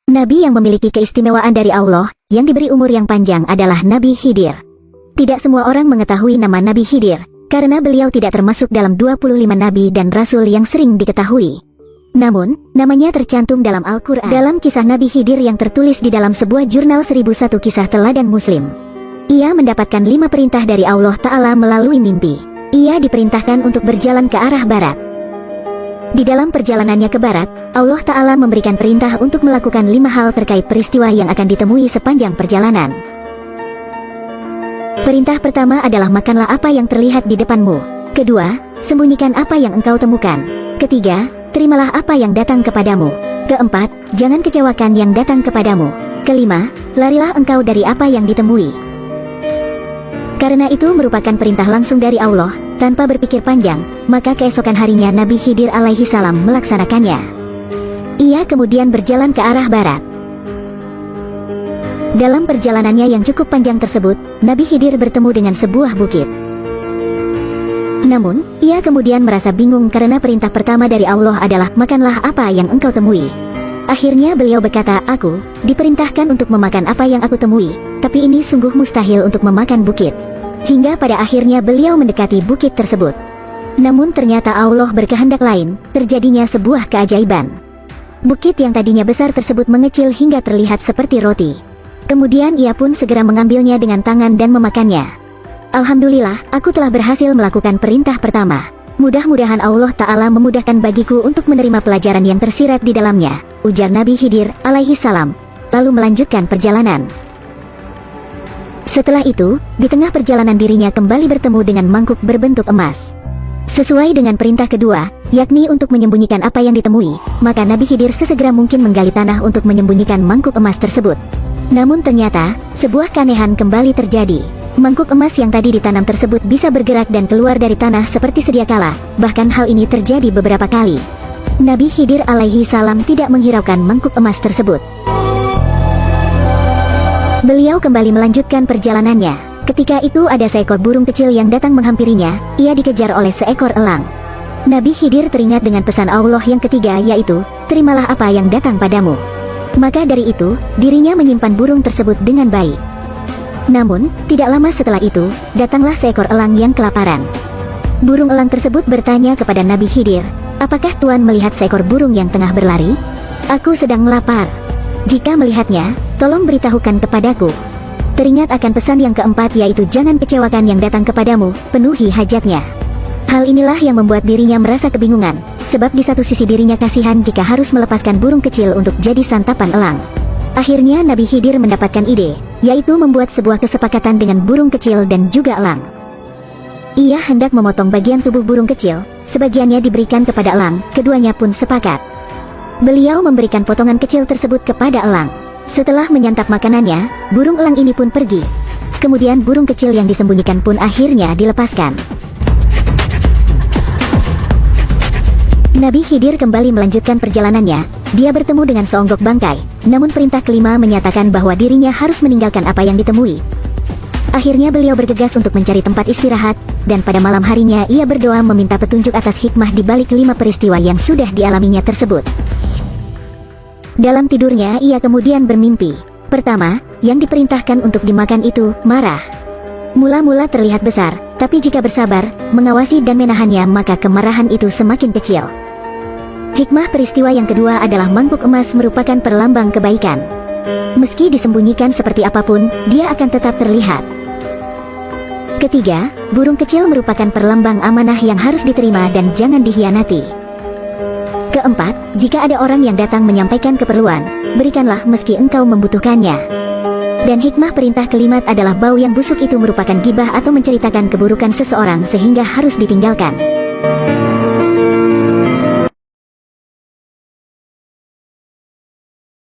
Nabi yang memiliki keistimewaan dari Allah, yang diberi umur yang panjang adalah Nabi Khidir. Tidak semua orang mengetahui nama Nabi Khidir, karena beliau tidak termasuk dalam 25 nabi dan rasul yang sering diketahui. Namun, namanya tercantum dalam Al-Quran dalam kisah Nabi Khidir yang tertulis di dalam sebuah jurnal 1001 kisah teladan Muslim. Ia mendapatkan 5 perintah dari Allah Ta'ala melalui mimpi. Ia diperintahkan untuk berjalan ke arah barat. Di dalam perjalanannya ke barat, Allah Ta'ala memberikan perintah untuk melakukan 5 hal terkait peristiwa yang akan ditemui sepanjang perjalanan. Perintah pertama adalah makanlah apa yang terlihat di depanmu. Kedua, sembunyikan apa yang engkau temukan. Ketiga, terimalah apa yang datang kepadamu. Keempat, jangan kecewakan yang datang kepadamu. Kelima, larilah engkau dari apa yang ditemui. Karena itu merupakan perintah langsung dari Allah, tanpa berpikir panjang, maka keesokan harinya Nabi Khidir alaihi salam melaksanakannya. Ia kemudian berjalan ke arah barat. Dalam perjalanannya yang cukup panjang tersebut, Nabi Khidir bertemu dengan sebuah bukit. Namun, ia kemudian merasa bingung karena perintah pertama dari Allah adalah makanlah apa yang engkau temui. Akhirnya beliau berkata, aku diperintahkan untuk memakan apa yang aku temui, tapi ini sungguh mustahil untuk memakan bukit. Hingga pada akhirnya beliau mendekati bukit tersebut. Namun ternyata Allah berkehendak lain, terjadinya sebuah keajaiban. Bukit yang tadinya besar tersebut mengecil hingga terlihat seperti roti. Kemudian ia pun segera mengambilnya dengan tangan dan memakannya. Alhamdulillah, aku telah berhasil melakukan perintah pertama. Mudah-mudahan Allah Ta'ala memudahkan bagiku untuk menerima pelajaran yang tersirat di dalamnya, ujar Nabi Khidir alaihi salam, lalu melanjutkan perjalanan. Setelah itu, di tengah perjalanan dirinya kembali bertemu dengan mangkuk berbentuk emas. Sesuai dengan perintah kedua, yakni untuk menyembunyikan apa yang ditemui, maka Nabi Khidir sesegera mungkin menggali tanah untuk menyembunyikan mangkuk emas tersebut. Namun ternyata, sebuah keanehan kembali terjadi. Mangkuk emas yang tadi ditanam tersebut bisa bergerak dan keluar dari tanah seperti sedia kala, bahkan hal ini terjadi beberapa kali. Nabi Khidir alaihi salam tidak menghiraukan mangkuk emas tersebut. Beliau kembali melanjutkan perjalanannya. Ketika itu ada seekor burung kecil yang datang menghampirinya, ia dikejar oleh seekor elang. Nabi Khidir teringat dengan pesan Allah yang ketiga yaitu, terimalah apa yang datang padamu. Maka dari itu, dirinya menyimpan burung tersebut dengan baik. Namun, tidak lama setelah itu, datanglah seekor elang yang kelaparan. Burung elang tersebut bertanya kepada Nabi Khidir, apakah Tuan melihat seekor burung yang tengah berlari? Aku sedang lapar. Jika melihatnya, tolong beritahukan kepadaku. Teringat akan pesan yang keempat yaitu jangan kecewakan yang datang kepadamu, penuhi hajatnya. Hal inilah yang membuat dirinya merasa kebingungan, sebab di satu sisi dirinya kasihan jika harus melepaskan burung kecil untuk jadi santapan elang. Akhirnya Nabi Khidir mendapatkan ide, yaitu membuat sebuah kesepakatan dengan burung kecil dan juga elang. Ia hendak memotong bagian tubuh burung kecil, sebagiannya diberikan kepada elang, keduanya pun sepakat. Beliau memberikan potongan kecil tersebut kepada elang. Setelah menyantap makanannya, burung elang ini pun pergi. Kemudian burung kecil yang disembunyikan pun akhirnya dilepaskan. Nabi Khidir kembali melanjutkan perjalanannya. Dia bertemu dengan seonggok bangkai, namun perintah kelima menyatakan bahwa dirinya harus meninggalkan apa yang ditemui. Akhirnya beliau bergegas untuk mencari tempat istirahat, dan pada malam harinya ia berdoa meminta petunjuk atas hikmah di balik 5 peristiwa yang sudah dialaminya tersebut. Dalam tidurnya ia kemudian bermimpi. Pertama, yang diperintahkan untuk dimakan itu, marah. Mula-mula terlihat besar, tapi jika bersabar, mengawasi dan menahannya maka kemarahan itu semakin kecil. Hikmah peristiwa yang kedua adalah mangkuk emas merupakan perlambang kebaikan. Meski disembunyikan seperti apapun, dia akan tetap terlihat. Ketiga, burung kecil merupakan perlambang amanah yang harus diterima dan jangan dikhianati. Keempat, jika ada orang yang datang menyampaikan keperluan, berikanlah meski engkau membutuhkannya. Dan hikmah perintah kelima adalah bau yang busuk itu merupakan gibah atau menceritakan keburukan seseorang sehingga harus ditinggalkan.